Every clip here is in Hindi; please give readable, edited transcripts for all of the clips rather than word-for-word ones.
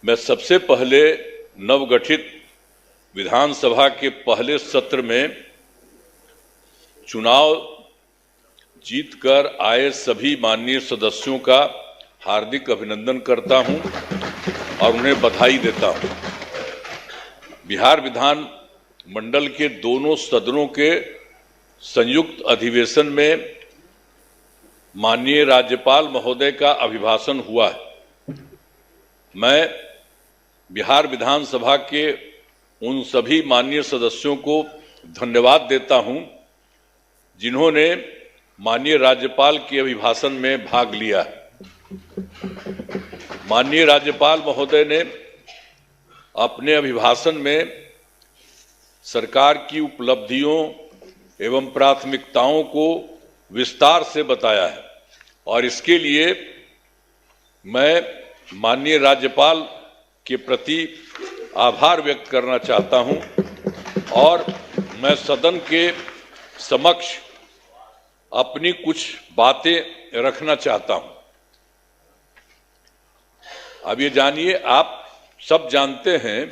मैं सबसे पहले नवगठित विधानसभा के पहले सत्र में चुनाव जीतकर आए सभी माननीय सदस्यों का हार्दिक अभिनंदन करता हूं और उन्हें बधाई देता हूं। बिहार विधान मंडल के दोनों सदनों के संयुक्त अधिवेशन में माननीय राज्यपाल महोदय का अभिभाषण हुआ है। मैं बिहार विधानसभा के उन सभी माननीय सदस्यों को धन्यवाद देता हूं जिन्होंने माननीय राज्यपाल के अभिभाषण में भाग लिया। माननीय राज्यपाल महोदय ने अपने अभिभाषण में सरकार की उपलब्धियों एवं प्राथमिकताओं को विस्तार से बताया है और इसके लिए मैं माननीय राज्यपाल के प्रति आभार व्यक्त करना चाहता हूं और मैं सदन के समक्ष अपनी कुछ बातें रखना चाहता हूं। अब ये जानिए, आप सब जानते हैं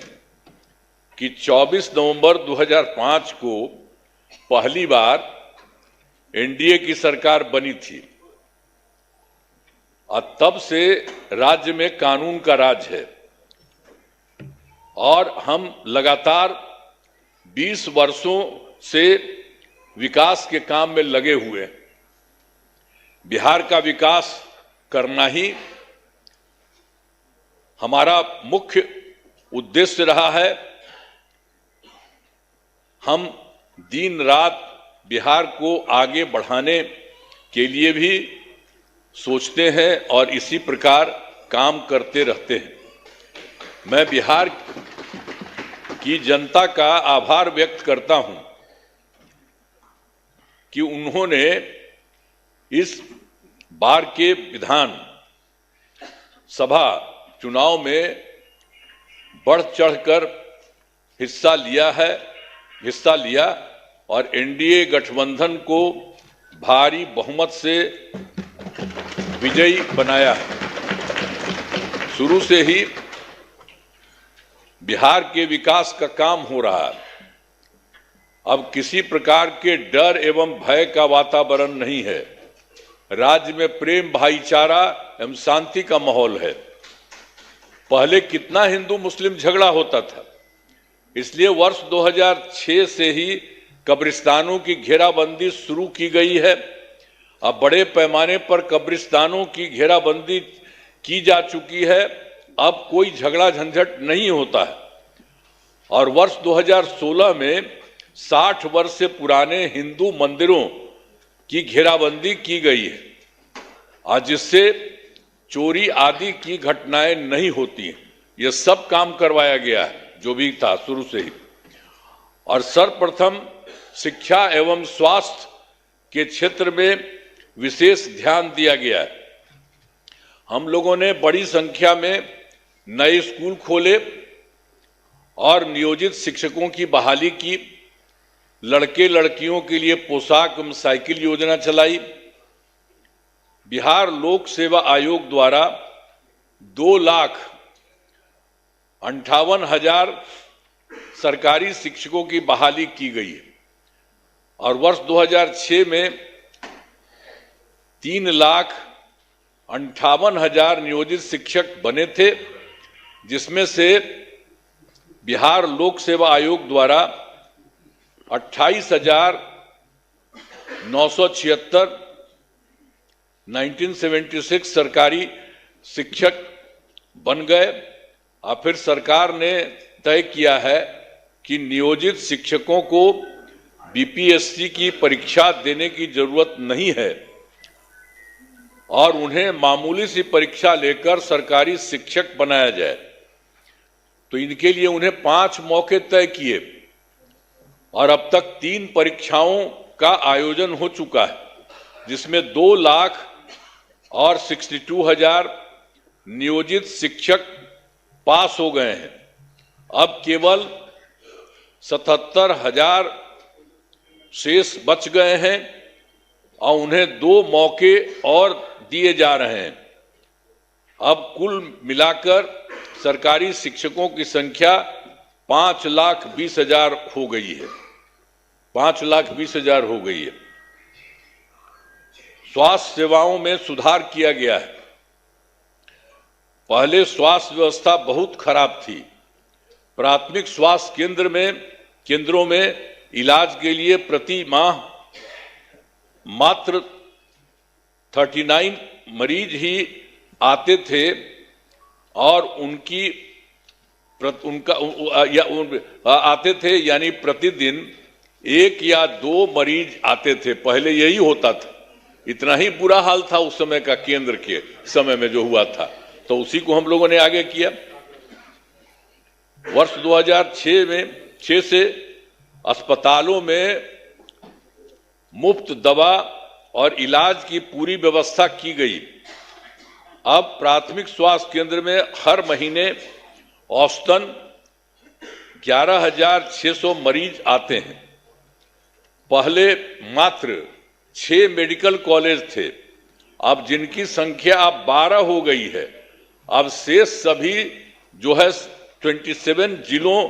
कि 24 नवंबर 2005 को पहली बार एनडीए की सरकार बनी थी और तब से राज्य में कानून का राज है और हम लगातार 20 वर्षों से विकास के काम में लगे हुए हैं। बिहार का विकास करना ही हमारा मुख्य उद्देश्य रहा है। हम दिन रात बिहार को आगे बढ़ाने के लिए भी सोचते हैं और इसी प्रकार काम करते रहते हैं। मैं बिहार की जनता का आभार व्यक्त करता हूं कि उन्होंने इस बार के विधान सभा चुनाव में बढ़ चढ़कर हिस्सा लिया और एनडीए गठबंधन को भारी बहुमत से विजयी बनाया। शुरू से ही बिहार के विकास का काम हो रहा है। अब किसी प्रकार के डर एवं भय का वातावरण नहीं है। राज्य में प्रेम, भाईचारा एवं शांति का माहौल है। पहले कितना हिंदू मुस्लिम झगड़ा होता था, इसलिए वर्ष 2006 से ही कब्रिस्तानों की घेराबंदी शुरू की गई है। अब बड़े पैमाने पर कब्रिस्तानों की घेराबंदी की जा चुकी है। अब कोई झगड़ा झंझट नहीं होता है और वर्ष 2016 में 60 वर्ष से पुराने हिंदू मंदिरों की घेराबंदी की गई है और जिससे चोरी आदि की घटनाएं नहीं होती हैं। यह सब काम करवाया गया है जो भी था शुरू से ही। और सर्वप्रथम शिक्षा एवं स्वास्थ्य के क्षेत्र में विशेष ध्यान दिया गया है। हम लोगों ने बड़ी संख्या में नए स्कूल खोले और नियोजित शिक्षकों की बहाली की। लड़के लड़कियों के लिए पोशाक एवं साइकिल योजना चलाई। बिहार लोक सेवा आयोग द्वारा 2,58,000 सरकारी शिक्षकों की बहाली की गई है और वर्ष 2006 में 3,58,000 नियोजित शिक्षक बने थे, जिसमें से बिहार लोक सेवा आयोग द्वारा 28,976 1976 सरकारी शिक्षक बन गए। और फिर सरकार ने तय किया है कि नियोजित शिक्षकों को बीपीएससी की परीक्षा देने की जरूरत नहीं है और उन्हें मामूली सी परीक्षा लेकर सरकारी शिक्षक बनाया जाए। तो इनके लिए उन्हें 5 मौके तय किए और अब तक 3 परीक्षाओं का आयोजन हो चुका है, जिसमें 2,62,000 नियोजित शिक्षक पास हो गए हैं। अब केवल 77,000 शेष बच गए हैं और उन्हें 2 मौके और दिए जा रहे हैं। अब कुल मिलाकर सरकारी शिक्षकों की संख्या 5,20,000 हो गई है। 5,20,000 हो गई है। स्वास्थ्य सेवाओं में सुधार किया गया है। पहले स्वास्थ्य व्यवस्था बहुत खराब थी। प्राथमिक स्वास्थ्य केंद्रों में इलाज के लिए प्रति माह मात्र 39 मरीज ही आते थे और आते थे, यानी प्रतिदिन 1 या 2 मरीज आते थे। पहले यही होता था। इतना ही बुरा हाल था उस समय का, केंद्र के समय में जो हुआ था। तो उसी को हम लोगों ने आगे किया। वर्ष 2006 से अस्पतालों में मुफ्त दवा और इलाज की पूरी व्यवस्था की गई। अब प्राथमिक स्वास्थ्य केंद्र में हर महीने औसतन 11,600 मरीज आते हैं। पहले मात्र 6 मेडिकल कॉलेज थे, अब जिनकी संख्या अब 12 हो गई है। अब शेष सभी जो है 27 जिलों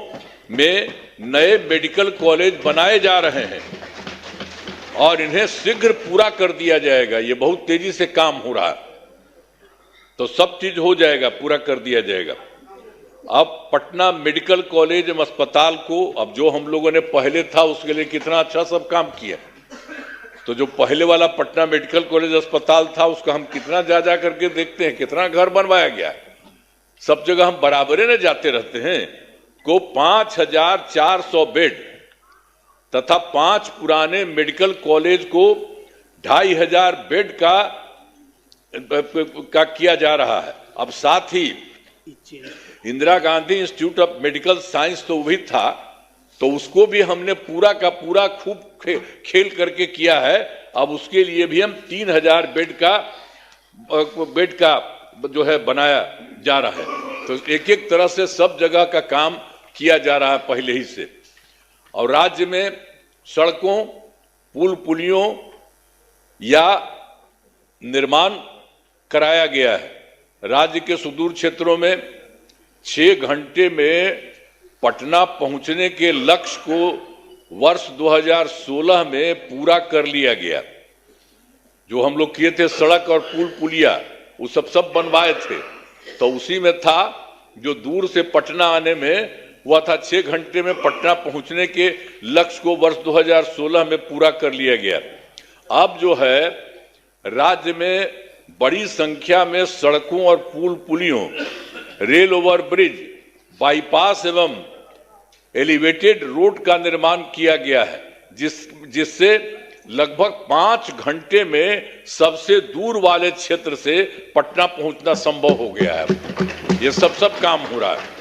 में नए मेडिकल कॉलेज बनाए जा रहे हैं और इन्हें शीघ्र पूरा कर दिया जाएगा। ये बहुत तेजी से काम हो रहा है, तो सब चीज हो जाएगा, पूरा कर दिया जाएगा। अब पटना मेडिकल कॉलेज एवं अस्पताल को, अब जो हम लोगों ने पहले था उसके लिए कितना अच्छा सब काम किया। तो जो पहले वाला पटना मेडिकल कॉलेज अस्पताल था उसका हम कितना जा करके देखते हैं, कितना घर बनवाया गया। सब जगह हम बराबरे न जाते रहते हैं। को 5,400 बेड तथा 5 पुराने मेडिकल कॉलेज को 2,500 बेड का किया जा रहा है। अब साथ ही Indira Gandhi Institute of Medical Science तो भी था, तो उसको भी हमने पूरा का पूरा खूब खेल करके किया है। अब उसके लिए भी हम 3,000 बेड का जो है बनाया जा रहा है। तो एक एक तरह से सब जगह का काम किया जा रहा है पहले ही से। और राज्य में सड़कों, पुल पुलियों या निर्माण कराया गया है। राज्य के सुदूर क्षेत्रों में 6 घंटे में पटना पहुंचने के लक्ष्य को वर्ष 2016 में पूरा कर लिया गया। जो हम लोग किए थे सड़क और पुल पुलिया, वो सब बनवाए थे, तो उसी में था जो दूर से पटना आने में हुआ था 6 घंटे में पटना पहुंचने के लक्ष्य को वर्ष 2016 में पूरा कर लिया गया। अब जो है राज्य में बड़ी संख्या में सड़कों और पुल पुलियों, रेल ओवर ब्रिज, बाईपास एवं एलिवेटेड रोड का निर्माण किया गया है, जिससे लगभग 5 घंटे में सबसे दूर वाले क्षेत्र से पटना पहुंचना संभव हो गया है। ये सब काम हो रहा है।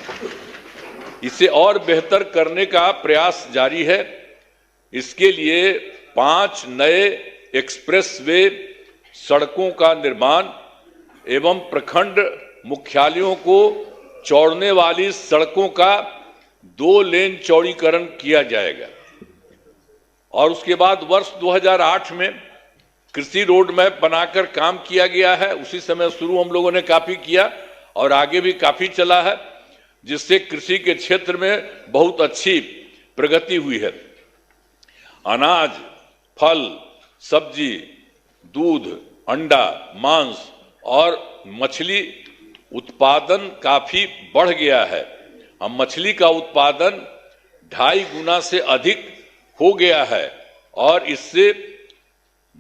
इसे और बेहतर करने का प्रयास जारी है। इसके लिए 5 नए एक्सप्रेस वे सड़कों का निर्माण एवं प्रखंड मुख्यालयों को जोड़ने वाली सड़कों का 2 लेन चौड़ीकरण किया जाएगा। और उसके बाद वर्ष 2008 में कृषि रोड मैप बनाकर काम किया गया है। उसी समय शुरू हम लोगों ने काफी किया और आगे भी काफी चला है, जिससे कृषि के क्षेत्र में बहुत अच्छी प्रगति हुई है। अनाज, फल, सब्जी, दूध, अंडा, मांस और मछली उत्पादन काफी बढ़ गया है। अब मछली का उत्पादन 2.5 गुना से अधिक हो गया है और इससे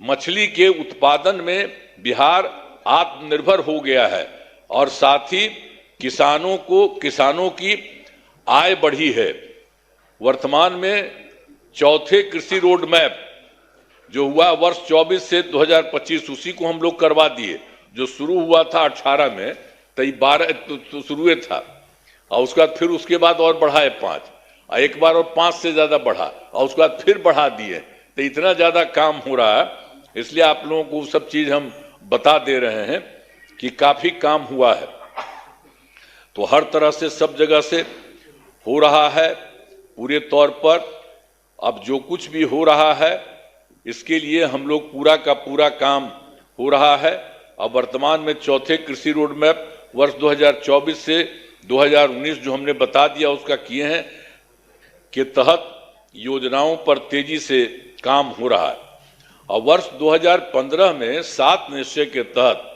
मछली के उत्पादन में बिहार आत्मनिर्भर हो गया है और साथ ही किसानों की आय बढ़ी है। वर्तमान में चौथे कृषि रोड मैप जो हुआ वर्ष 24 से 2025, उसी को हम लोग करवा दिए। जो शुरू हुआ था 18 में, तो 12 तो शुरू था और उसके बाद और बढ़ाए 5, एक बार और 5 से ज्यादा बढ़ा और उसके बाद फिर बढ़ा दिए। तो इतना ज्यादा काम हो रहा है, इसलिए आप लोगों को सब चीज हम बता दे रहे हैं कि काफी काम हुआ है। तो हर तरह से सब जगह से हो रहा है पूरे तौर पर। अब जो कुछ भी हो रहा है इसके लिए हम लोग पूरा का पूरा काम हो रहा है। अब वर्तमान में चौथे कृषि रोड मैप वर्ष 2024 से 2019 जो हमने बता दिया उसका किए हैं के तहत योजनाओं पर तेजी से काम हो रहा है। और वर्ष 2015 में 7 निश्चय के तहत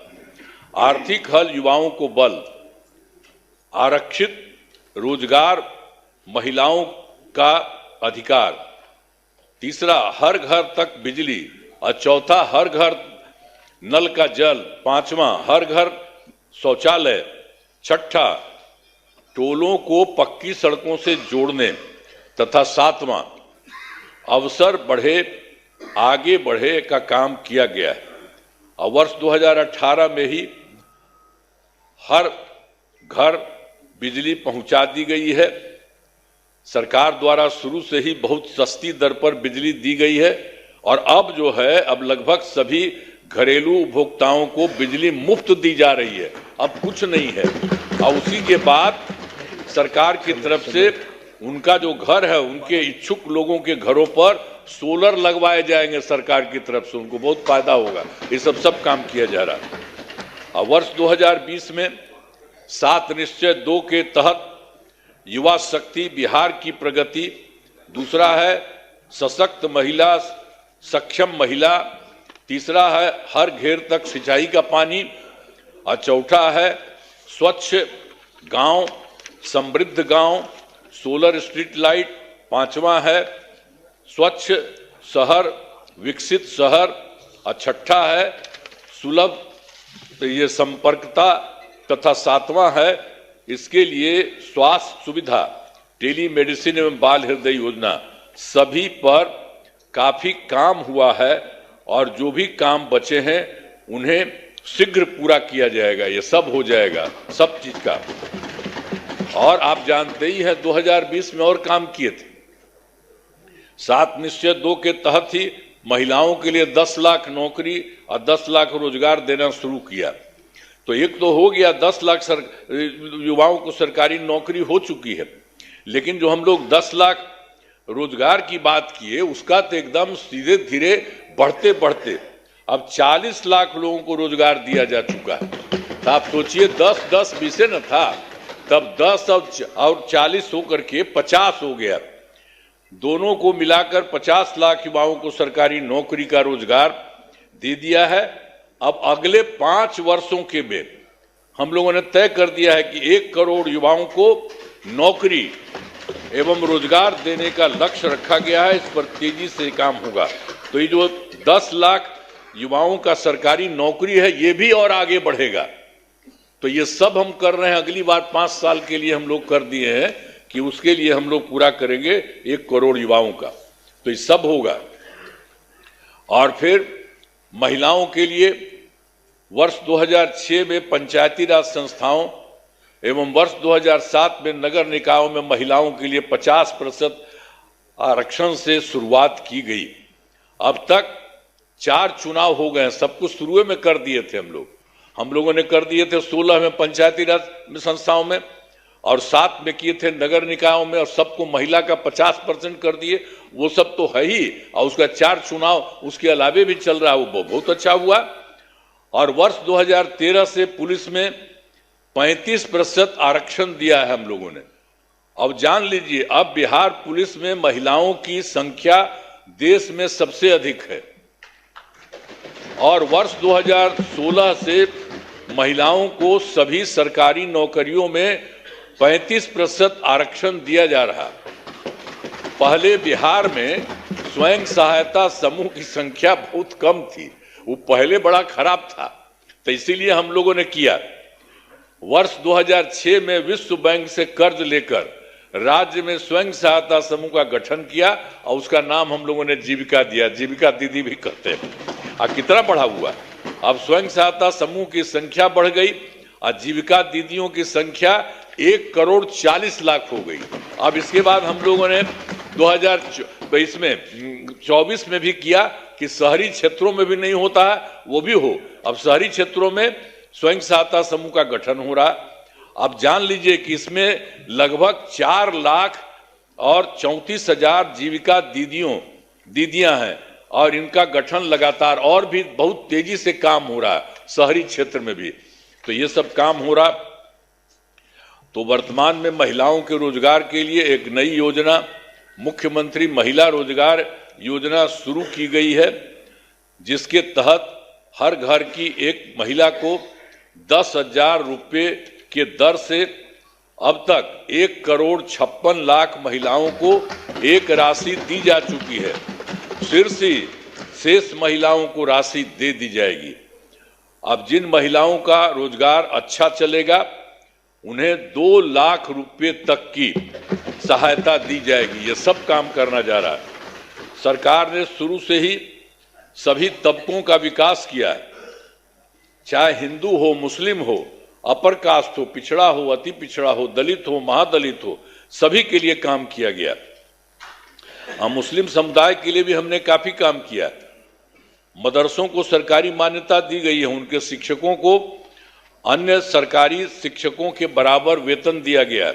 आर्थिक हल, युवाओं को बल, आरक्षित रोजगार, महिलाओं का अधिकार, तीसरा हर घर तक बिजली, और चौथा हर घर नल का जल, पांचवा हर घर शौचालय, छठा टोलों को पक्की सड़कों से जोड़ने, तथा सातवां अवसर बढ़े आगे बढ़े का काम किया गया है। और वर्ष 2018 में ही हर घर बिजली पहुंचा दी गई है। सरकार द्वारा शुरू से ही बहुत सस्ती दर पर बिजली दी गई है और अब जो है अब लगभग सभी घरेलू उपभोक्ताओं को बिजली मुफ्त दी जा रही है, अब कुछ नहीं है। और उसी के बाद सरकार की तरफ से उनका जो घर है उनके इच्छुक लोगों के घरों पर सोलर लगवाए जाएंगे सरकार की तरफ से, उनको बहुत फायदा होगा। ये सब काम किया जा रहा है। और वर्ष 2020 में 7 निश्चय 2 के तहत युवा शक्ति, बिहार की प्रगति, दूसरा है सशक्त महिला, सक्षम महिला, तीसरा है हर घेर तक सिंचाई का पानी, और चौथा है स्वच्छ गांव, समृद्ध गांव, सोलर स्ट्रीट लाइट, पांचवा है स्वच्छ शहर, विकसित शहर, और छठा है सुलभ ये संपर्कता, तथा सातवां है इसके लिए स्वास्थ्य सुविधा, टेलीमेडिसिन एवं बाल हृदय योजना। सभी पर काफी काम हुआ है और जो भी काम बचे हैं उन्हें शीघ्र पूरा किया जाएगा। ये सब हो जाएगा, सब चीज का। और आप जानते ही हैं 2020 में और काम किए थे। 7 निश्चय 2 के तहत ही महिलाओं के लिए 10 लाख नौकरी और 10 लाख रोजगार देना शुरू किया। तो एक तो हो गया 10 लाख युवाओं को सरकारी नौकरी हो चुकी है, लेकिन जो हम लोग 10 लाख रोजगार की बात किए उसका तो एकदम सीधे धीरे बढ़ते बढ़ते अब 40 लाख लोगों को रोजगार दिया जा चुका है। तो आप सोचिए 10-10 बीसे न था, तब 10 और 40 होकर के 50 हो गया। दोनों को मिलाकर 50 लाख युवाओं को सरकारी नौकरी का रोजगार दे दिया है। अब अगले 5 वर्षों के में हम लोगों ने तय कर दिया है कि 1 करोड़ युवाओं को नौकरी एवं रोजगार देने का लक्ष्य रखा गया है। इस पर तेजी से काम होगा। तो ये जो 10 लाख युवाओं का सरकारी नौकरी है ये भी और आगे बढ़ेगा। तो ये सब हम कर रहे हैं। अगली बार 5 साल के लिए हम लोग कर दिए हैं कि उसके लिए हम लोग पूरा करेंगे 1 करोड़ युवाओं का। तो ये सब होगा। और फिर महिलाओं के लिए वर्ष 2006 में पंचायती राज संस्थाओं एवं वर्ष 2007 में नगर निकायों में महिलाओं के लिए 50% आरक्षण से शुरुआत की गई। अब तक 4 चुनाव हो गए हैं। सब कुछ शुरू में कर दिए थे हम लोगों ने कर दिए थे 16 में पंचायती राज संस्थाओं में और 7 में किए थे नगर निकायों में, और सबको महिला का 50% कर दिए। वो सब तो है ही, और उसका 4 चुनाव उसके अलावे भी चल रहा है, वो बहुत अच्छा हुआ। और वर्ष 2013 से पुलिस में 35% आरक्षण दिया है हम लोगों ने। अब जान लीजिए, अब बिहार पुलिस में महिलाओं की संख्या देश में सबसे अधिक है। और वर्ष 2016 से महिलाओं को सभी सरकारी नौकरियों में 35% आरक्षण दिया जा रहा। पहले बिहार में स्वयं सहायता समूह की संख्या बहुत कम थी, वो पहले बड़ा खराब था, तो इसीलिए हम लोगों ने किया। वर्ष 2006 में विश्व बैंक से कर्ज लेकर राज्य में स्वयं सहायता समूह का गठन किया और उसका नाम हम लोगों ने जीविका दिया। जीविका दीदी भी कहते हैं। और कितना बढ़ा हुआ, अब स्वयं सहायता समूह की संख्या बढ़ गई और जीविका दीदियों की संख्या 1,40,00,000 हो गई। अब इसके बाद हम लोगों ने 2024 में भी किया कि शहरी क्षेत्रों में भी नहीं होता है वो भी हो। अब शहरी क्षेत्रों में स्वयं सहायता समूह का गठन हो रहा। अब जान लीजिए कि इसमें लगभग 4,34,000 जीविका दीदियां हैं और इनका गठन लगातार और भी बहुत तेजी से काम हो रहा है शहरी क्षेत्र में भी। तो ये सब काम हो रहा। तो वर्तमान में महिलाओं के रोजगार के लिए एक नई योजना मुख्यमंत्री महिला रोजगार योजना शुरू की गई है, जिसके तहत हर घर की एक महिला को 10,000 रुपये के दर से अब तक 1,56,00,000 महिलाओं को एक राशि दी जा चुकी है। फिर से शेष महिलाओं को राशि दे दी जाएगी। अब जिन महिलाओं का रोजगार अच्छा चलेगा उन्हें 2 लाख रुपए तक की सहायता दी जाएगी। ये सब काम करना जा रहा है। सरकार ने शुरू से ही सभी तबकों का विकास किया है, चाहे हिंदू हो, मुस्लिम हो, अपर कास्ट हो, पिछड़ा हो, अति पिछड़ा हो, दलित हो, महादलित हो, सभी के लिए काम किया गया। हम मुस्लिम समुदाय के लिए भी हमने काफी काम किया। मदरसों को सरकारी मान्यता दी गई है, उनके शिक्षकों को अन्य सरकारी शिक्षकों के बराबर वेतन दिया गया।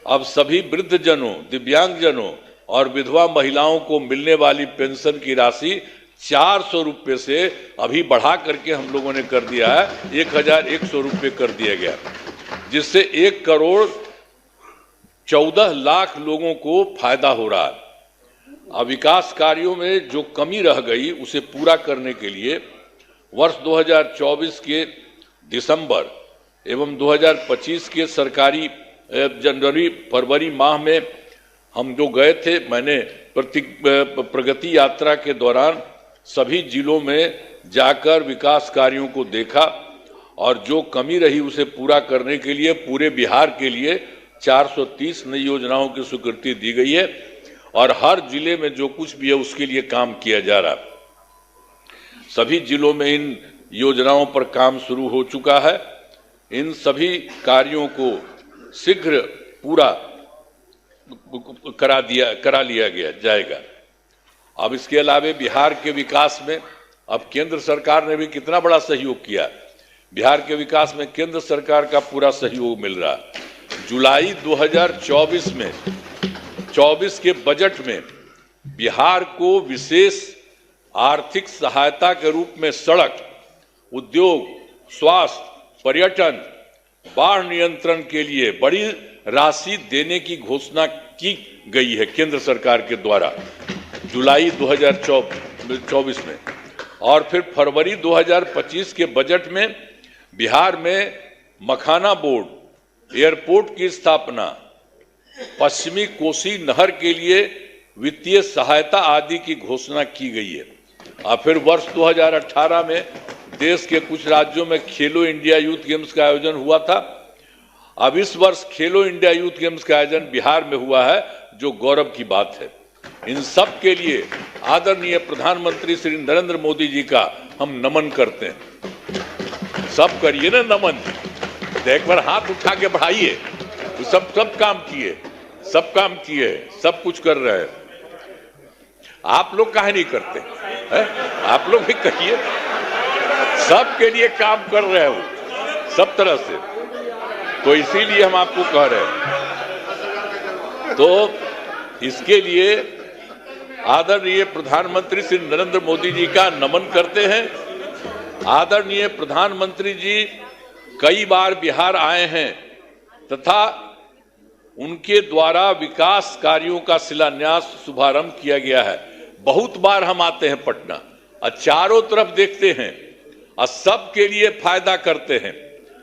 अब सभी वृद्धजनों, दिव्यांगजनों और विधवा महिलाओं को मिलने वाली पेंशन की राशि 400 रुपये से अभी बढ़ा करके हम लोगों ने कर दिया है 1,100 रुपये कर दिया गया, जिससे 1,14,00,000 लोगों को फायदा हो रहा है। अब विकास कार्यों में जो कमी रह गई उसे पूरा करने के लिए वर्ष 2024 के दिसंबर एवं 2025 के सरकारी जनवरी फरवरी माह में हम जो गए थे, मैंने प्रगति यात्रा के दौरान सभी जिलों में जाकर विकास कार्यों को देखा और जो कमी रही उसे पूरा करने के लिए पूरे बिहार के लिए 430 नई योजनाओं की स्वीकृति दी गई है और हर जिले में जो कुछ भी है उसके लिए काम किया जा रहा है। सभी जिलों में इन योजनाओं पर काम शुरू हो चुका है। इन सभी कार्यों को शीघ्र पूरा करा लिया गया जाएगा। अब इसके अलावा बिहार के विकास में अब केंद्र सरकार ने भी कितना बड़ा सहयोग किया। बिहार के विकास में केंद्र सरकार का पूरा सहयोग मिल रहा है। जुलाई 2024 में 24 के बजट में बिहार को विशेष आर्थिक सहायता के रूप में सड़क, उद्योग, स्वास्थ्य, पर्यटन, बाढ़ नियंत्रण के लिए बड़ी राशि देने की घोषणा की गई है केंद्र सरकार के द्वारा जुलाई 2024 में। और फिर फरवरी 2025 के बजट में बिहार में मखाना बोर्ड, एयरपोर्ट की स्थापना, पश्चिमी कोसी नहर के लिए वित्तीय सहायता आदि की घोषणा की गई है। और फिर वर्ष 2018 में देश के कुछ राज्यों में खेलो इंडिया यूथ गेम्स का आयोजन हुआ था। अब इस वर्ष खेलो इंडिया यूथ गेम्स का आयोजन बिहार में हुआ है, जो गौरव की बात है। इन सब के लिए आदरणीय प्रधानमंत्री श्री नरेंद्र मोदी जी का हम नमन करते हैं। सब करिए ना नमन, एक बार हाथ उठा के बढ़ाइए। तो सब काम किए, सब काम किए, सब कुछ कर रहे हैं। आप लोग काहे नहीं करते है? आप लोग भी कहिए। सबके लिए काम कर रहे हो सब तरह से, तो इसीलिए हम आपको कह रहे हैं। तो इसके लिए आदरणीय प्रधानमंत्री श्री नरेंद्र मोदी जी का नमन करते हैं। आदरणीय प्रधानमंत्री जी कई बार बिहार आए हैं तथा उनके द्वारा विकास कार्यों का शिलान्यास शुभारंभ किया गया है। बहुत बार हम आते हैं पटना और चारों तरफ देखते हैं और सबके लिए फायदा करते हैं।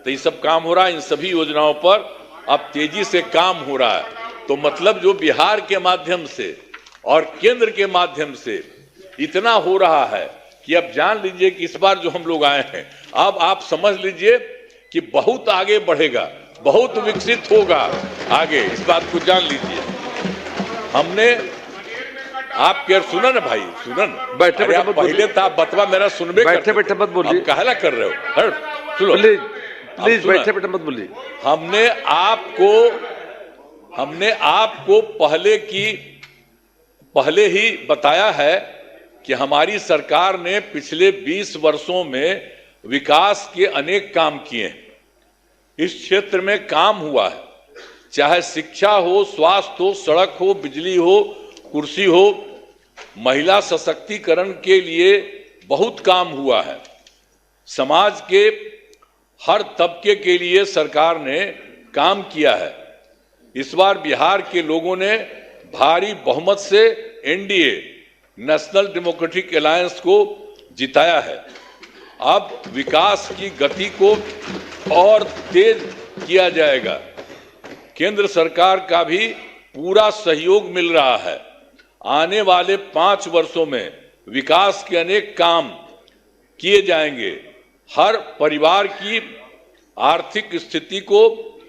तो ये सब काम हो रहा है। इन सभी योजनाओं पर अब तेजी से काम हो रहा है। तो मतलब जो बिहार के माध्यम से और केंद्र के माध्यम से इतना हो रहा है कि अब जान लीजिए कि इस बार जो हम लोग आए हैं, अब आप समझ लीजिए कि बहुत आगे बढ़ेगा, बहुत विकसित होगा आगे। इस बात को जान लीजिए। हमने आप क्या सुना ना भाई, सुना ना, बैठे बैठे पहले था बतवा मेरा सुनबे, बैठे बैठे मत बोलिए, कहला कर रहे हो, सुनो प्लीज बैठे बैठे मत बोलिए। हमने आपको पहले ही बताया है कि हमारी सरकार ने पिछले 20 वर्षों में विकास के अनेक काम किए हैं। इस क्षेत्र में काम हुआ है, चाहे शिक्षा हो, स्वास्थ्य हो, सड़क हो, बिजली हो, कुर्सी हो, महिला सशक्तिकरण के लिए बहुत काम हुआ है। समाज के हर तबके के लिए सरकार ने काम किया है। इस बार बिहार के लोगों ने भारी बहुमत से एनडीए नेशनल डेमोक्रेटिक अलायंस को जिताया है। अब विकास की गति को और तेज किया जाएगा। केंद्र सरकार का भी पूरा सहयोग मिल रहा है। आने वाले 5 वर्षों में विकास के अनेक काम किए जाएंगे। हर परिवार की आर्थिक स्थिति को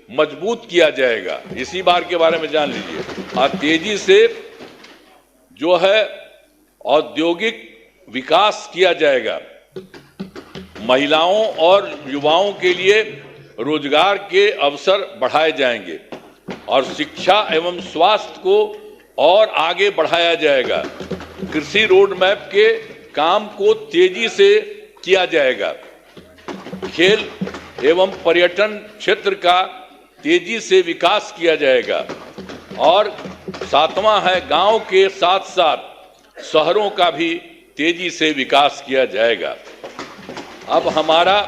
मजबूत किया जाएगा। इसी बार के बारे में जान लीजिए। और तेजी से जो है औद्योगिक विकास किया जाएगा। महिलाओं और युवाओं के लिए रोजगार के अवसर बढ़ाए जाएंगे और शिक्षा एवं स्वास्थ्य को और आगे बढ़ाया जाएगा। कृषि रोड मैप के काम को तेजी से किया जाएगा। खेल एवं पर्यटन क्षेत्र का तेजी से विकास किया जाएगा। और 7वां है, गांव के साथ साथ शहरों का भी तेजी से विकास किया जाएगा। अब हमारा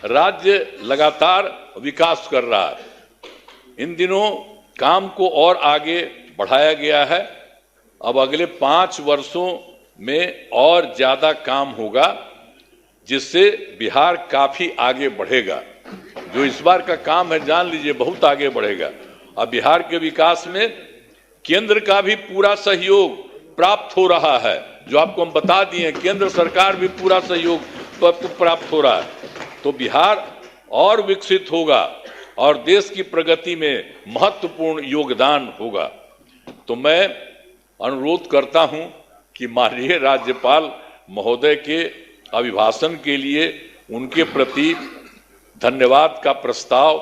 राज्य लगातार विकास कर रहा है। इन दिनों काम को और आगे बढ़ाया गया है। अब अगले 5 वर्षों में और ज्यादा काम होगा, जिससे बिहार काफी आगे बढ़ेगा। जो इस बार का काम है, जान लीजिए, बहुत आगे बढ़ेगा। अब बिहार के विकास में केंद्र का भी पूरा सहयोग प्राप्त हो रहा है। जो आपको हम बता दिए, केंद्र सरकार भी पूरा सहयोग प्राप्त हो रहा है। तो बिहार और विकसित होगा और देश की प्रगति में महत्वपूर्ण योगदान होगा। तो मैं अनुरोध करता हूं कि माननीय राज्यपाल महोदय के अभिभाषण के लिए उनके प्रति धन्यवाद का प्रस्ताव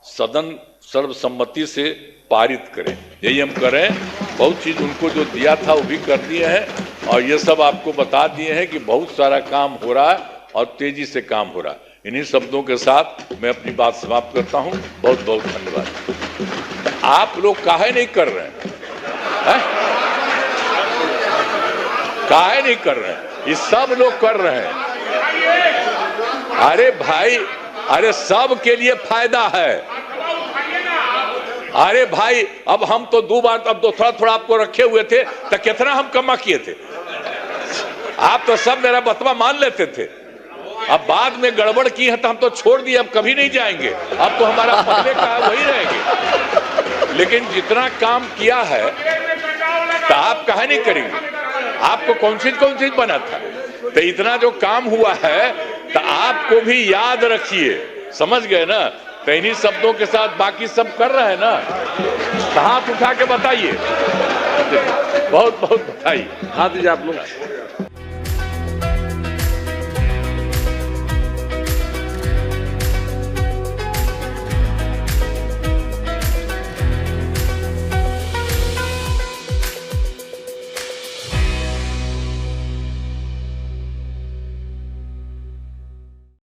सदन सर्वसम्मति से पारित करें। यही हम करें। बहुत चीज उनको जो दिया था वो भी कर दिए हैं और ये सब आपको बता दिए हैं कि बहुत सारा काम हो रहा है और तेजी से काम हो रहा है। इन्हीं शब्दों के साथ मैं अपनी बात समाप्त करता हूं। बहुत बहुत धन्यवाद। आप लोग काहे नहीं कर रहे हैं? काहे नहीं कर रहे हैं? ये सब लोग कर रहे हैं। अरे भाई, अरे सब के लिए फायदा है। अरे भाई, अब हम तो 2 बार, अब तो थोड़ा थोड़ा आपको रखे हुए थे, तो कितना हम कमा किए थे। आप तो सब मेरा बतवा मान लेते थे। अब बाद में गड़बड़ की है तो हम तो छोड़ दिए, अब कभी नहीं जाएंगे। अब तो हमारा पहले का वही रहेंगे। लेकिन जितना काम किया है तो आप काहे नहीं करेंगे? आपको कौन चीज बना था? तो इतना जो काम हुआ है तो आपको भी याद रखिए। समझ गए ना? तो इन्हीं शब्दों के साथ बाकी सब कर रहे हैं ना। हाथ उठा के बताइए। बहुत बहुत बधाई। हाथ दीजिए आप लोग।